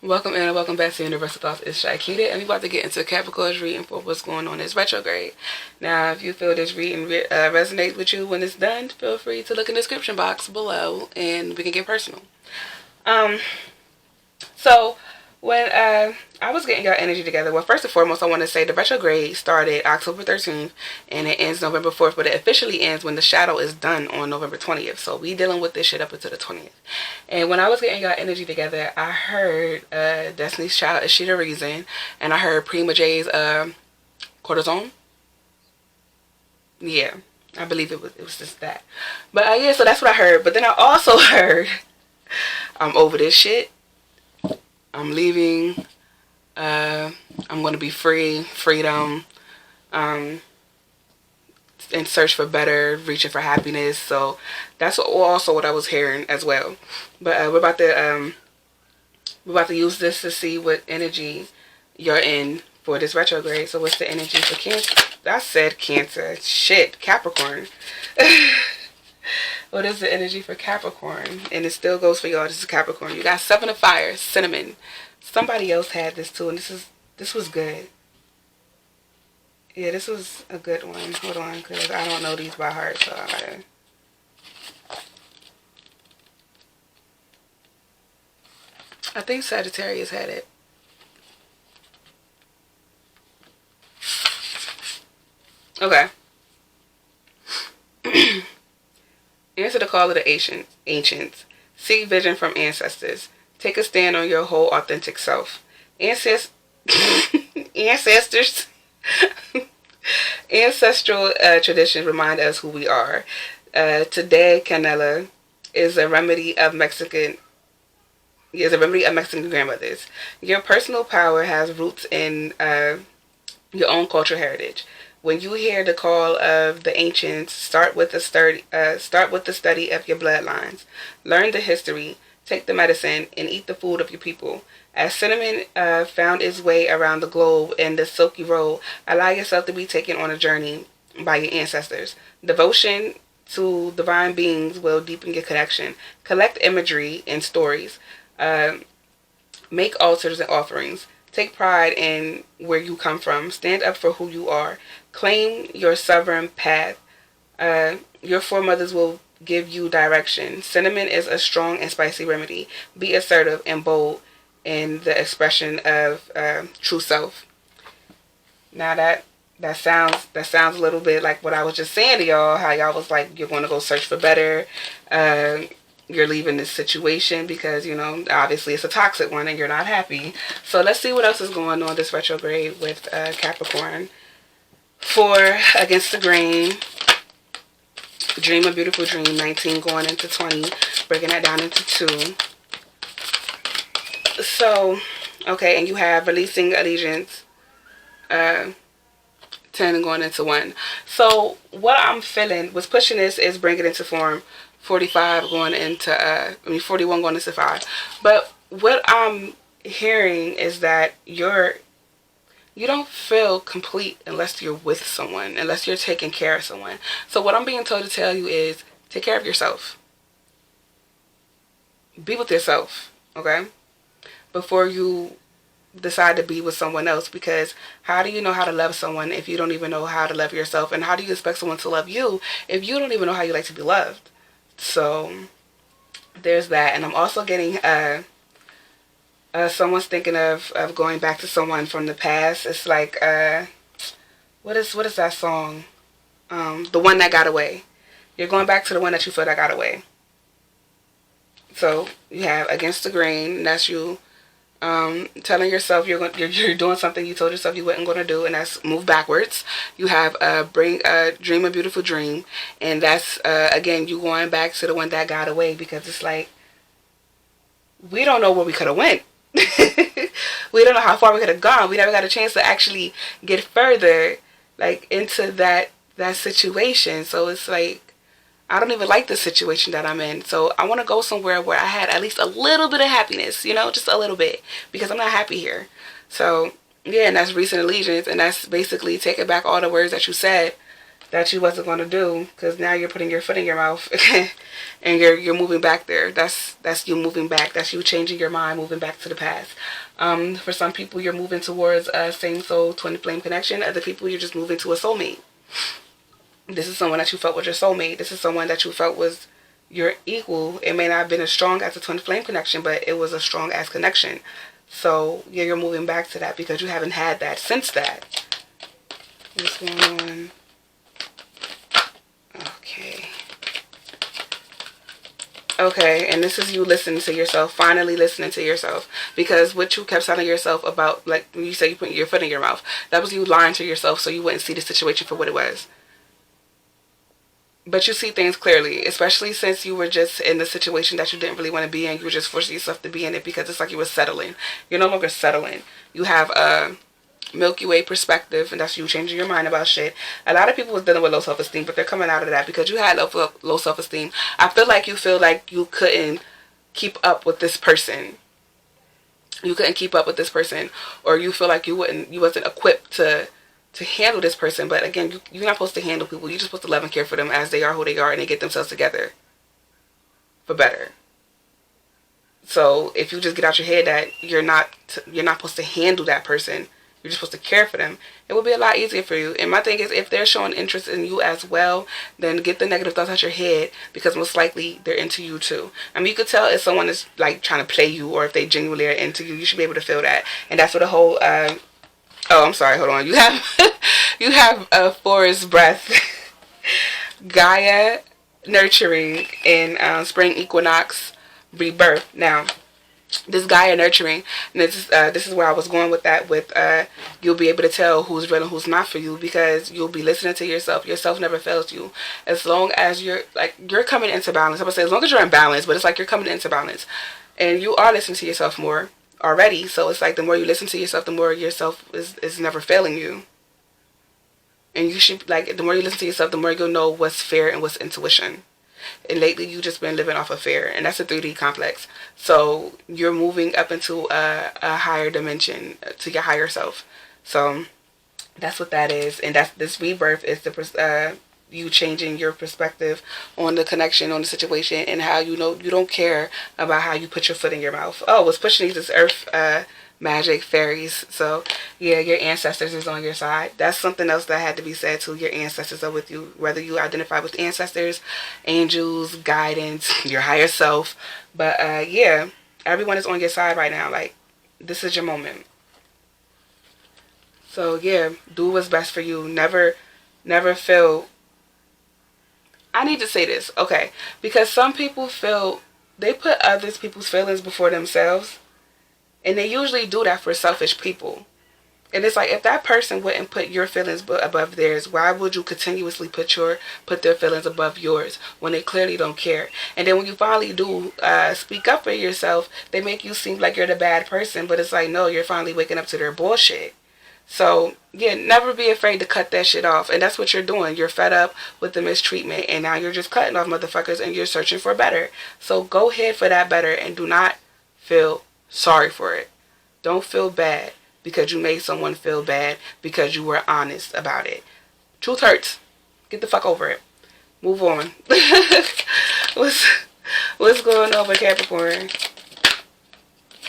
Welcome in and welcome back to Universal Thoughts. It's Shakita, and we're about to get into Capricorn's reading for what's going on in this retrograde. Now, if you feel this reading resonates with you when it's done, feel free to look in the description box below, and we can get personal. So when I was getting your energy together, well, first and foremost, I want to say the retrograde started October 13th and it ends November 4th, but it officially ends when the shadow is done on November 20th. So we dealing with this shit up until the 20th. And when I was getting your energy together, I heard Destiny's Child, Is She the Reason? And I heard Prima J's Cortisone. Yeah, I believe it was just that. But yeah, so that's what I heard. But then I also heard I'm over this shit. I'm leaving. I'm going to be free. Freedom. In search for better. Reaching for happiness. So that's also what I was hearing as well. But we're about to use this to see what energy you're in for this retrograde. So what's the energy for Cancer? I said Cancer. Shit. Capricorn. What is the energy for Capricorn? And it still goes for y'all. This is Capricorn. You got Seven of Fire, Cinnamon. Somebody else had this too, and this was good. Yeah, this was a good one. Hold on, because I don't know these by heart, so I think Sagittarius had it. Okay. Answer the call of the ancients. Seek vision from ancestors. Take a stand on your whole authentic self. Ancestors. Ancestral traditions remind us who we are. Today, canela is a remedy of Mexican grandmothers. Your personal power has roots in your own cultural heritage. When you hear the call of the ancients, start with the study of your bloodlines. Learn the history, take the medicine, and eat the food of your people. As cinnamon found its way around the globe in the Silky Road, allow yourself to be taken on a journey by your ancestors. Devotion to divine beings will deepen your connection. Collect imagery and stories. Make altars and offerings. Take pride in where you come from. Stand up for who you are. Claim your sovereign path. Your foremothers will give you direction. Cinnamon is a strong and spicy remedy. Be assertive and bold in the expression of true self. Now that sounds a little bit like what I was just saying to y'all. How y'all was like, you're going to go search for better. You're leaving this situation because, you know, obviously it's a toxic one and you're not happy. So let's see what else is going on this retrograde with Capricorn. 4 against the grain. Dream a beautiful dream. 19 going into 20. Breaking that down into 2. So, okay, and you have releasing allegiance. 10 going into 1. So what I'm feeling was pushing this is bring it into form. 45 going into 41 going into 5. But what I'm hearing is that you don't feel complete unless you're with someone, unless you're taking care of someone. So what I'm being told to tell you is take care of yourself. Be with yourself, okay? Before you decide to be with someone else, because how do you know how to love someone if you don't even know how to love yourself? And how do you expect someone to love you if you don't even know how you like to be loved? So there's that. And I'm also getting someone's thinking of going back to someone from the past. It's like what is that song? The One That Got Away. You're going back to the one that you feel that got away. So you have Against the Grain, and that's you telling yourself you're doing something you told yourself you wasn't going to do, and that's move backwards. You have Dream a Beautiful Dream, and that's again you going back to the one that got away, because it's like we don't know where we could have went. We don't know how far we could have gone. We never got a chance to actually get further, like, into that situation. So it's like I don't even like the situation that I'm in. So I want to go somewhere where I had at least a little bit of happiness, you know, just a little bit, because I'm not happy here. So yeah, and that's recent allegiance, and that's basically taking back all the words that you said that you wasn't going to do, because now you're putting your foot in your mouth and you're moving back there. That's you moving back. That's you changing your mind, moving back to the past. For some people, you're moving towards a same soul twin flame connection. Other people, you're just moving to a soulmate. This is someone that you felt was your soulmate. This is someone that you felt was your equal. It may not have been as strong as a twin flame connection, but it was a strong ass connection. So yeah, you're moving back to that because you haven't had that since that. What's going on? Okay, and this is you listening to yourself, finally listening to yourself. Because what you kept telling yourself about, like when you say you put your foot in your mouth, that was you lying to yourself so you wouldn't see the situation for what it was. But you see things clearly, especially since you were just in the situation that you didn't really want to be in. You were just forcing yourself to be in it because it's like you were settling. You're no longer settling. You have a Milky Way perspective, and that's you changing your mind about shit. A lot of people was dealing with low self-esteem, but they're coming out of that because you had low self-esteem. I feel like you couldn't keep up with this person. You couldn't keep up with this person, or you feel like you wasn't equipped to handle this person. But again, you're not supposed to handle people. You're just supposed to love and care for them as they are who they are, and they get themselves together for better. So if you just get out your head that you're not supposed to handle that person, you're just supposed to care for them, it will be a lot easier for you. And my thing is, if they're showing interest in you as well, then get the negative thoughts out your head, because most likely they're into you too. I mean, you could tell if someone is like trying to play you, or if they genuinely are into you. You should be able to feel that. And that's what the whole oh, I'm sorry, hold on. You have you have a forest breath Gaia nurturing in spring equinox rebirth. Now this Gaia nurturing, and this is where I was going with that. With you'll be able to tell who's real and who's not for you, because you'll be listening to yourself. Yourself never fails you, as long as you're coming into balance. I'm gonna say as long as you're in balance, but it's like you're coming into balance, and you are listening to yourself more already. So it's like the more you listen to yourself, the more yourself is never failing you. And you should, like, the more you listen to yourself, the more you'll know what's fear and what's intuition. And lately, you've just been living off of fear, and that's a 3D complex. So you're moving up into a higher dimension, to your higher self. So that's what that is, and that's this rebirth is the you changing your perspective on the connection, on the situation, and how you don't care about how you put your foot in your mouth. Oh, what's pushing these is earth magic fairies. So yeah, your ancestors is on your side. That's something else that had to be said too. Your ancestors are with you, whether you identify with ancestors, angels, guidance, your higher self. But yeah, everyone is on your side right now. Like, this is your moment. So yeah, do what's best for you. Never feel. I need to say this, okay, because some people feel they put other people's feelings before themselves. And they usually do that for selfish people. And it's like, if that person wouldn't put your feelings above theirs, why would you continuously put their feelings above yours when they clearly don't care? And then when you finally do speak up for yourself, they make you seem like you're the bad person. But it's like, no, you're finally waking up to their bullshit. So yeah, never be afraid to cut that shit off. And that's what you're doing. You're fed up with the mistreatment, and now you're just cutting off motherfuckers, and you're searching for better. So go ahead for that better, and do not feel sorry for it. Don't feel bad because you made someone feel bad because you were honest about it. Truth hurts. Get the fuck over it. Move on. What's going on with Capricorn?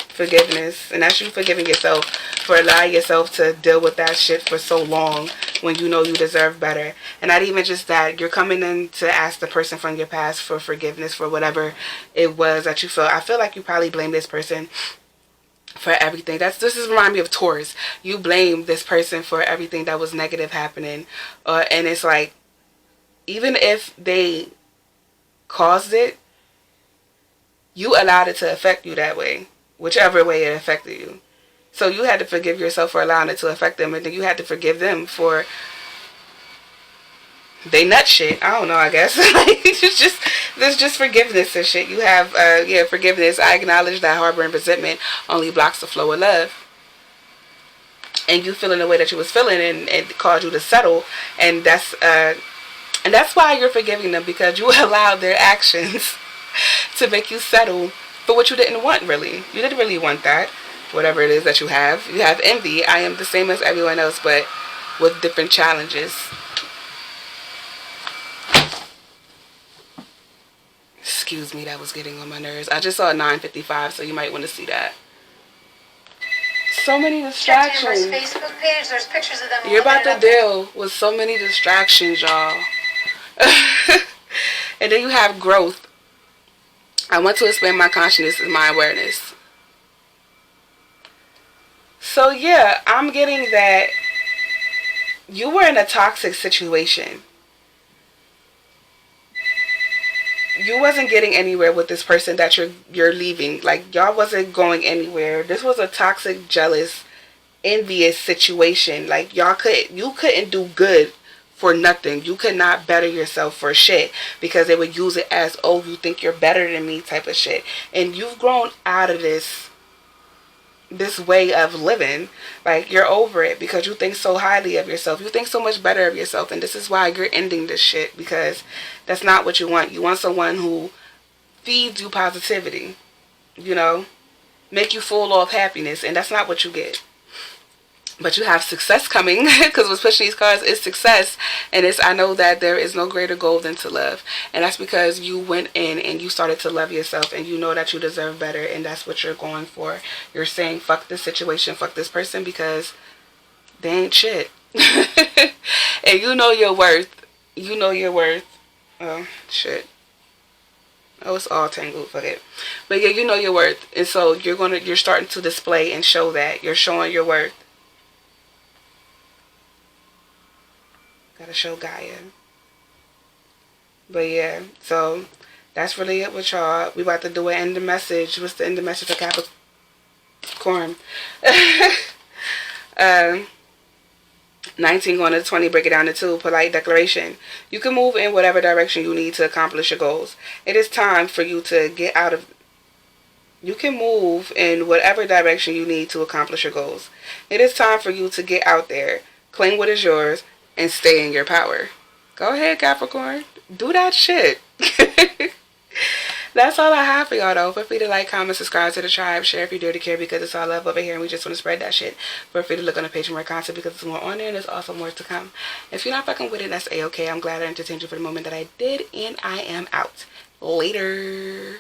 Forgiveness. And that's you forgiving yourself for allowing yourself to deal with that shit for so long when you know you deserve better. And not even just that, you're coming in to ask the person from your past for forgiveness for whatever it was that you felt. I feel like you probably blame this person for everything. This is remind me of Taurus. You blame this person for everything that was negative happening, and it's like, even if they caused it, you allowed it to affect you that way, whichever way it affected you. So you had to forgive yourself for allowing it to affect them, and then you had to forgive them for they nut shit. I don't know, I guess. There's just forgiveness and shit. You have forgiveness. I acknowledge that harboring resentment only blocks the flow of love. And you feeling the way that you was feeling, and it caused you to settle, and that's why you're forgiving them, because you allowed their actions to make you settle for what you didn't want. Really, you didn't really want that. Whatever it is that you have envy. I am the same as everyone else, but with different challenges. excuse me, that was getting on my nerves. I just saw 9:55, so you might want to see that. So many distractions. Facebook page, there's pictures of them. You're about to deal with so many distractions, y'all. And then you have growth. I want to expand my consciousness and my awareness. So yeah, I'm getting that you were in a toxic situation. You wasn't getting anywhere with this person that you're leaving. Like, y'all wasn't going anywhere. This was a toxic, jealous, envious situation. Like, you couldn't do good for nothing. You could not better yourself for shit, because they would use it as, oh, you think you're better than me type of shit. And you've grown out of this way of living. Like, you're over it because you think so highly of yourself. You think so much better of yourself, and this is why you're ending this shit, because that's not what you want. You want someone who feeds you positivity, you know, make you full of happiness, and that's not what you get. But you have success coming, because what's pushing these cards is success. And I know that there is no greater goal than to love. And that's because you went in and you started to love yourself, and you know that you deserve better, and that's what you're going for. You're saying, fuck this situation, fuck this person, because they ain't shit. And you know your worth. You know your worth. Oh, shit. Oh, it's all tangled. Fuck it. But yeah, you know your worth. And so you're starting to display and show that. You're showing your worth. Gotta show Gaia. But yeah, so that's really it with y'all. We about to do an end of message. What's the end of message for Capricorn? 19 going to 20, break it down to 2. Polite declaration. You can move in whatever direction you need to accomplish your goals. It is time for you to get out of... You can move in whatever direction you need to accomplish your goals. It is time for you to get out there, claim what is yours, and stay in your power. Go ahead, Capricorn. Do that shit. That's all I have for y'all, though. Feel free to like, comment, subscribe to the tribe, share if you dare to care, because it's all love over here and we just want to spread that shit. Feel free to look on the page for more content, because there's more on there and there's also more to come. If you're not fucking with it, that's a-okay. I'm glad I entertained you for the moment that I did, and I am out. Later.